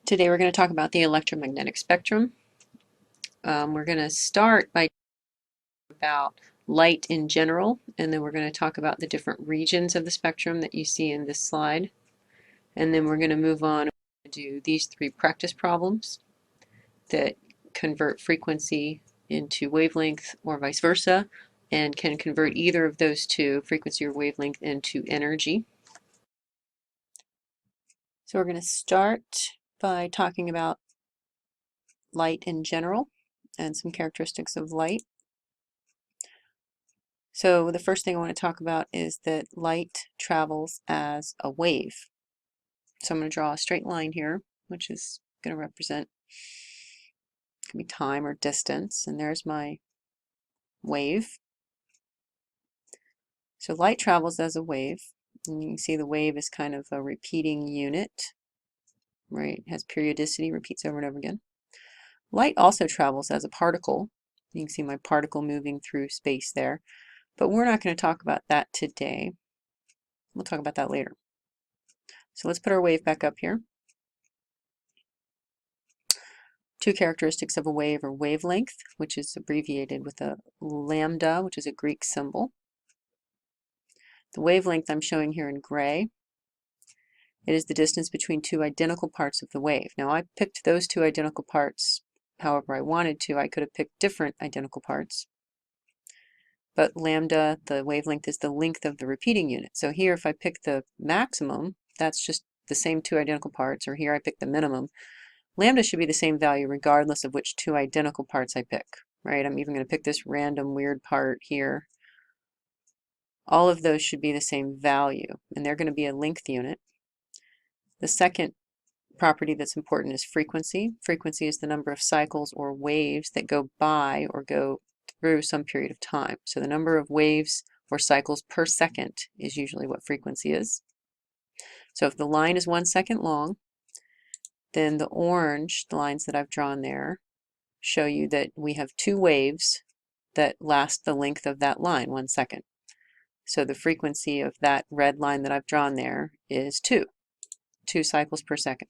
Today we're going to talk about the electromagnetic spectrum. We're going to start by talking about light in general, and then we're going to talk about the different regions of the spectrum that you see in this slide. And then we're going to move on to do these three practice problems that convert frequency into wavelength or vice versa, and can convert either of those two, frequency or wavelength, into energy. So we're going to start by talking about light in general and some characteristics of light. So the first thing I want to talk about is that light travels as a wave. So I'm going to draw a straight line here, which is going to represent, it can be time or distance, and there's my wave. So light travels as a wave, and you can see the wave is kind of a repeating unit, right? It has periodicity, repeats over and over again. Light also travels as a particle. You can see my particle moving through space there, but we're not going to talk about that today. We'll talk about that later. So let's put our wave back up here. Two characteristics of a wave are wavelength, which is abbreviated with a lambda, which is a Greek symbol. The wavelength I'm showing here in gray. It is the distance between two identical parts of the wave. Now I picked those two identical parts however I wanted to. I could have picked different identical parts. But lambda, the wavelength, is the length of the repeating unit. So here if I pick the maximum, that's just the same two identical parts, or here I pick the minimum. Lambda should be the same value regardless of which two identical parts I pick, right? I'm even going to pick this random weird part here. All of those should be the same value, and they're going to be a length unit. The second property that's important is frequency. Frequency is the number of cycles or waves that go by or go through some period of time. So the number of waves or cycles per second is usually what frequency is. So if the line is 1 second long, then the orange, the lines that I've drawn there, show you that we have two waves that last the length of that line, 1 second. So the frequency of that red line that I've drawn there is 2 cycles per second.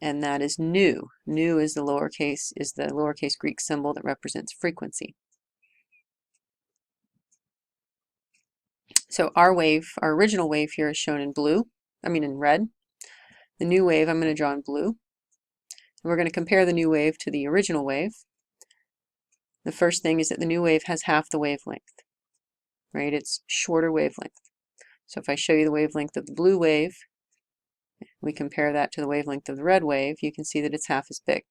And that is nu. Nu is the lowercase Greek symbol that represents frequency. So our original wave here is shown in in red. The new wave I'm going to draw in blue. And we're going to compare the new wave to the original wave. The first thing is that the new wave has half the wavelength, right? It's shorter wavelength. So if I show you the wavelength of the blue wave, we compare that to the wavelength of the red wave, you can see that it's half as big.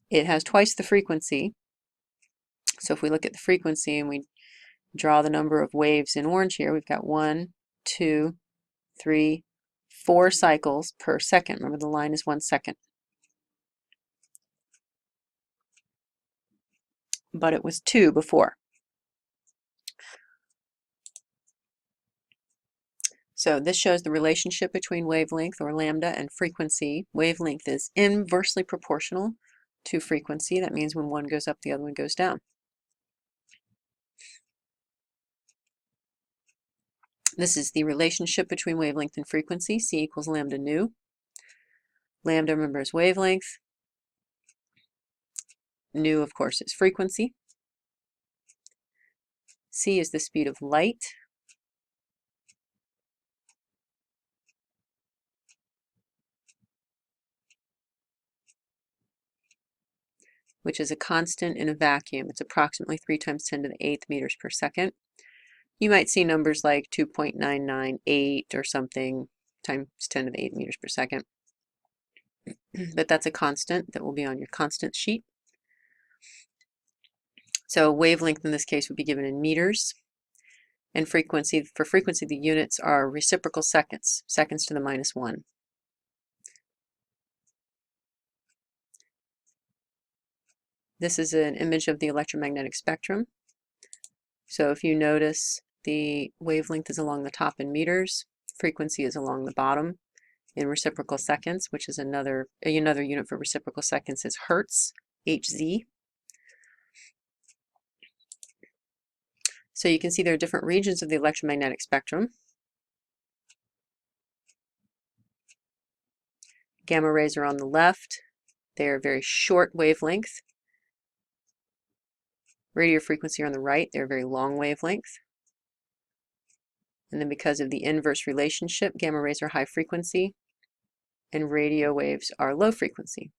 It has twice the frequency. So if we look at the frequency and we draw the number of waves in orange here, we've got 1, 2, 3, 4 cycles per second. Remember, the line is 1 second. But it was 2 before. So this shows the relationship between wavelength, or lambda, and frequency. Wavelength is inversely proportional to frequency. That means when one goes up, the other one goes down. This is the relationship between wavelength and frequency. C equals lambda nu. Lambda, remember, is wavelength. Nu, of course, is frequency. C is the speed of light. Which is a constant in a vacuum. It's approximately 3 times 10 to the 8th meters per second. You might see numbers like 2.998 or something times 10 to the 8th meters per second. But that's a constant that will be on your constant sheet. So wavelength in this case would be given in meters. And frequency, for frequency, the units are reciprocal seconds, seconds to the minus 1. This is an image of the electromagnetic spectrum. So if you notice, the wavelength is along the top in meters, frequency is along the bottom in reciprocal seconds, which is another unit for reciprocal seconds is hertz, Hz. So you can see there are different regions of the electromagnetic spectrum. Gamma rays are on the left. They are very short wavelength. Radio frequency are on the right. They're very long wavelength. And then because of the inverse relationship, gamma rays are high frequency and radio waves are low frequency.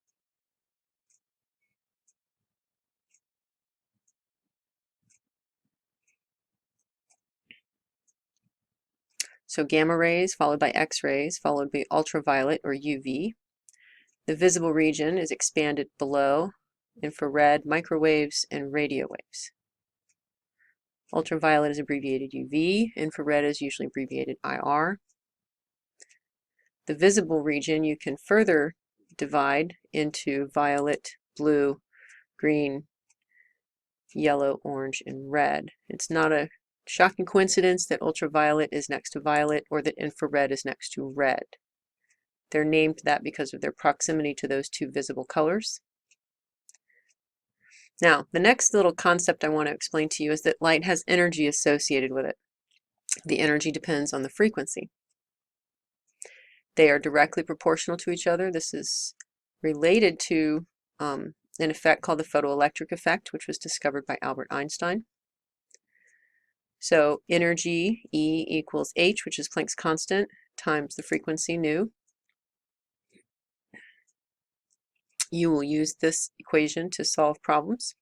So gamma rays followed by X-rays followed by ultraviolet or UV. The visible region is expanded below infrared, microwaves, and radio waves. Ultraviolet is abbreviated UV, infrared is usually abbreviated IR. The visible region you can further divide into violet, blue, green, yellow, orange, and red. It's not a shocking coincidence that ultraviolet is next to violet or that infrared is next to red. They're named that because of their proximity to those two visible colors. Now, the next little concept I want to explain to you is that light has energy associated with it. The energy depends on the frequency. They are directly proportional to each other. This is related to an effect called the photoelectric effect, which was discovered by Albert Einstein. So energy, E equals H, which is Planck's constant, times the frequency, nu. You will use this equation to solve problems.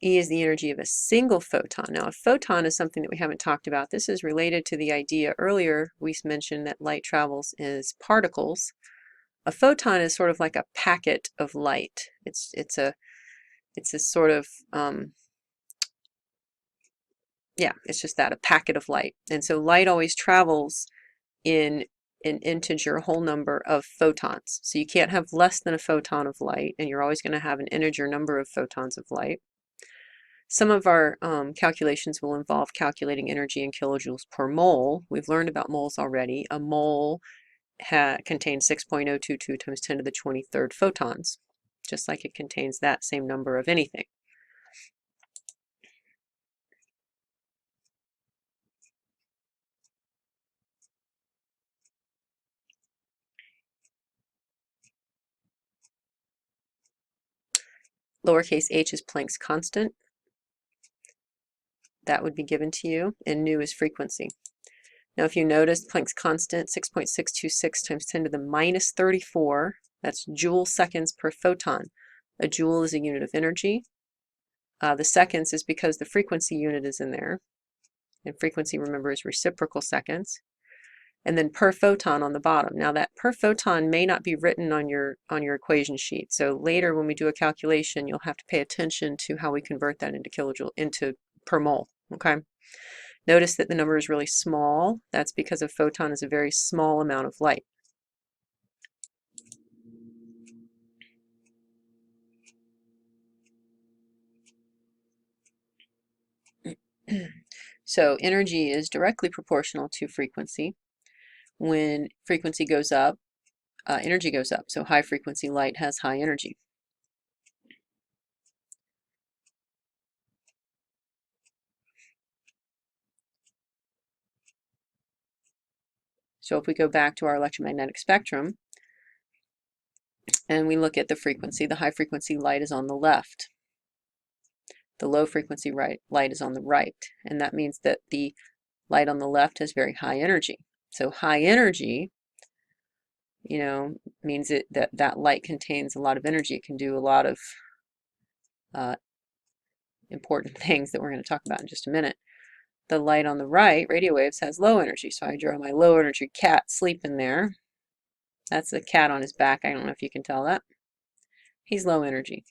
E is the energy of a single photon. Now, a photon is something that we haven't talked about. This is related to the idea earlier we mentioned that light travels as particles. A photon is sort of like a packet of light. It's a sort of it's just that, a packet of light. And so light always travels in an integer whole number of photons. So you can't have less than a photon of light, and you're always going to have an integer number of photons of light. Some of our calculations will involve calculating energy in kilojoules per mole. We've learned about moles already. A mole contains 6.022 times 10 to the 23rd photons, just like it contains that same number of anything. Lowercase h is Planck's constant. That would be given to you, and nu is frequency. Now, if you notice Planck's constant, 6.626 times 10 to the minus 34, that's joule seconds per photon. A joule is a unit of energy. The seconds is because the frequency unit is in there. And frequency, remember, is reciprocal seconds. And then per photon on the bottom. Now, that per photon may not be written on your equation sheet. So later when we do a calculation, you'll have to pay attention to how we convert that into kilojoule, into per mole, okay? Notice that the number is really small. That's because a photon is a very small amount of light. So energy is directly proportional to frequency. When frequency goes up, energy goes up. So high frequency light has high energy. So if we go back to our electromagnetic spectrum and we look at the frequency, the high frequency light is on the left. The low frequency light is on the right. And that means that the light on the left has very high energy. So high energy, means that light contains a lot of energy. It can do a lot of important things that we're going to talk about in just a minute. The light on the right, radio waves, has low energy. So I draw my low energy cat sleeping there. That's the cat on his back. I don't know if you can tell that. He's low energy.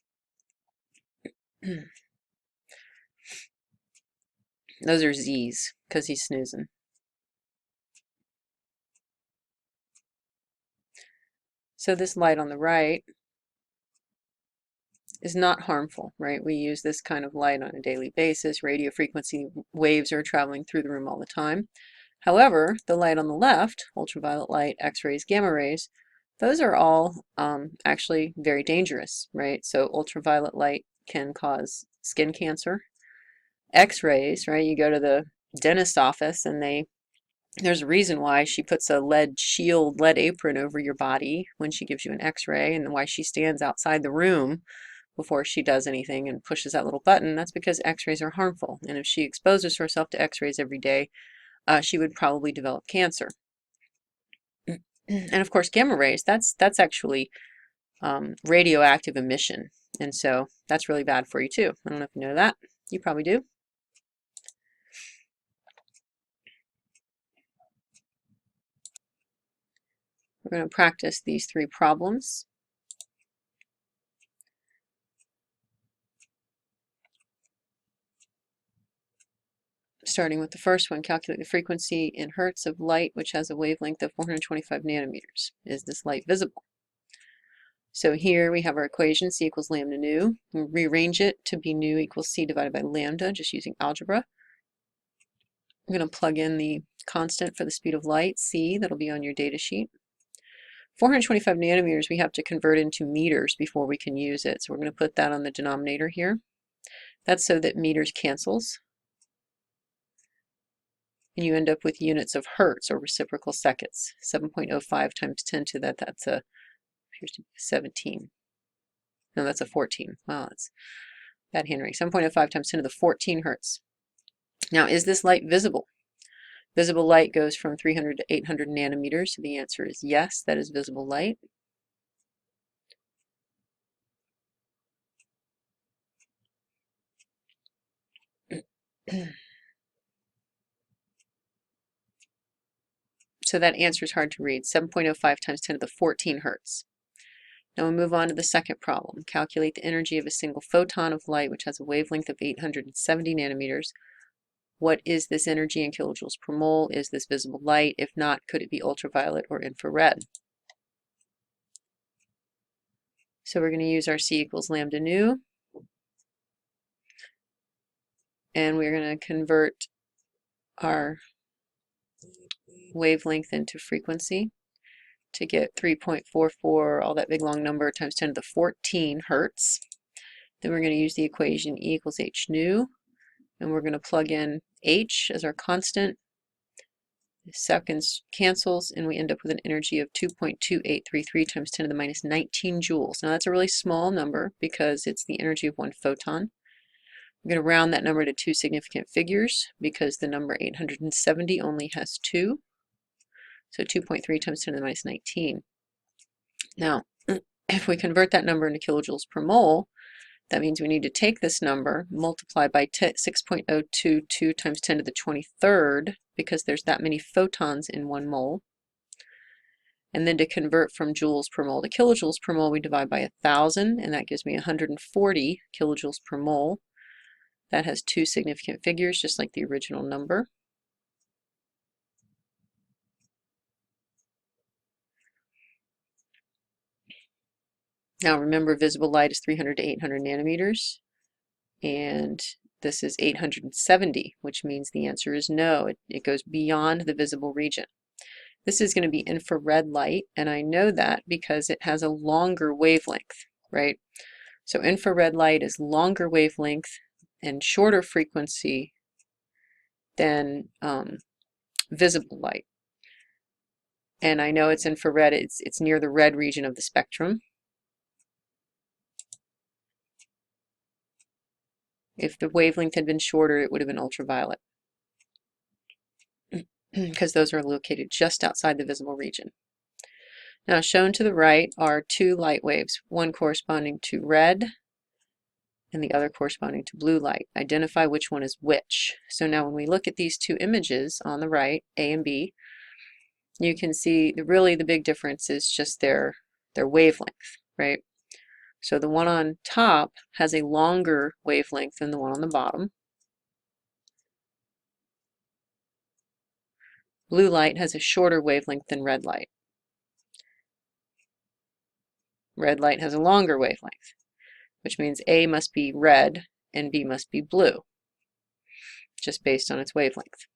Those are Z's because he's snoozing. So this light on the right is not harmful, right? We use this kind of light on a daily basis. Radio frequency waves are traveling through the room all the time. However, the light on the left, ultraviolet light, X-rays, gamma rays, those are all actually very dangerous, right? So ultraviolet light can cause skin cancer. X-rays, right? You go to the dentist's office and there's a reason why she puts a lead shield, lead apron over your body when she gives you an X-ray, and why she stands outside the room before she does anything and pushes that little button. That's because X-rays are harmful. And if she exposes herself to X-rays every day, she would probably develop cancer. And of course, gamma rays, that's actually radioactive emission. And so that's really bad for you too. I don't know if you know that. You probably do. We're going to practice these 3 problems. Starting with the first one, calculate the frequency in hertz of light which has a wavelength of 425 nanometers. Is this light visible? So here we have our equation, c equals lambda nu. We rearrange it to be nu equals c divided by lambda, just using algebra. I'm going to plug in the constant for the speed of light, c, that'll be on your data sheet. 425 nanometers we have to convert into meters before we can use it. So we're going to put that on the denominator here. That's so that meters cancels. And you end up with units of hertz, or reciprocal seconds. 7.05 times 10 to that, that's a, appears to be 17. No, that's a 14. Wow, that's bad handwriting. 7.05 times 10 to the 14 hertz. Now, is this light visible? Visible light goes from 300 to 800 nanometers, so the answer is yes, that is visible light. So that answer is hard to read, 7.05 times 10 to the 14 hertz. Now we move on to the second problem. Calculate the energy of a single photon of light which has a wavelength of 870 nanometers. What is this energy in kilojoules per mole? Is this visible light? If not, could it be ultraviolet or infrared? So we're going to use our c equals lambda nu. And we're going to convert our wavelength into frequency to get 3.44, all that big long number, times 10 to the 14 hertz. Then we're going to use the equation E equals h nu, and we're going to plug in h as our constant. The seconds cancels, and we end up with an energy of 2.2833 times 10 to the minus 19 joules. Now that's a really small number because it's the energy of one photon. I'm going to round that number to 2 significant figures because the number 870 only has 2. So 2.3 times 10 to the minus 19. Now, if we convert that number into kilojoules per mole, that means we need to take this number, multiply by 6.022 times 10 to the 23rd, because there's that many photons in 1 mole. And then to convert from joules per mole to kilojoules per mole, we divide by 1,000, and that gives me 140 kilojoules per mole. That has 2 significant figures, just like the original number. Now remember, visible light is 300 to 800 nanometers, and this is 870, which means the answer is no. It goes beyond the visible region. This is going to be infrared light, and I know that because it has a longer wavelength, right? So infrared light is longer wavelength and shorter frequency than visible light. And I know it's infrared, it's near the red region of the spectrum. If the wavelength had been shorter, it would have been ultraviolet, because those are located just outside the visible region. Now, shown to the right are 2 light waves, one corresponding to red and the other corresponding to blue light. Identify which one is which. So now when we look at these 2 images on the right, A and B, you can see really the big difference is just their wavelength, right? So the one on top has a longer wavelength than the one on the bottom. Blue light has a shorter wavelength than red light. Red light has a longer wavelength, which means A must be red and B must be blue, just based on its wavelength.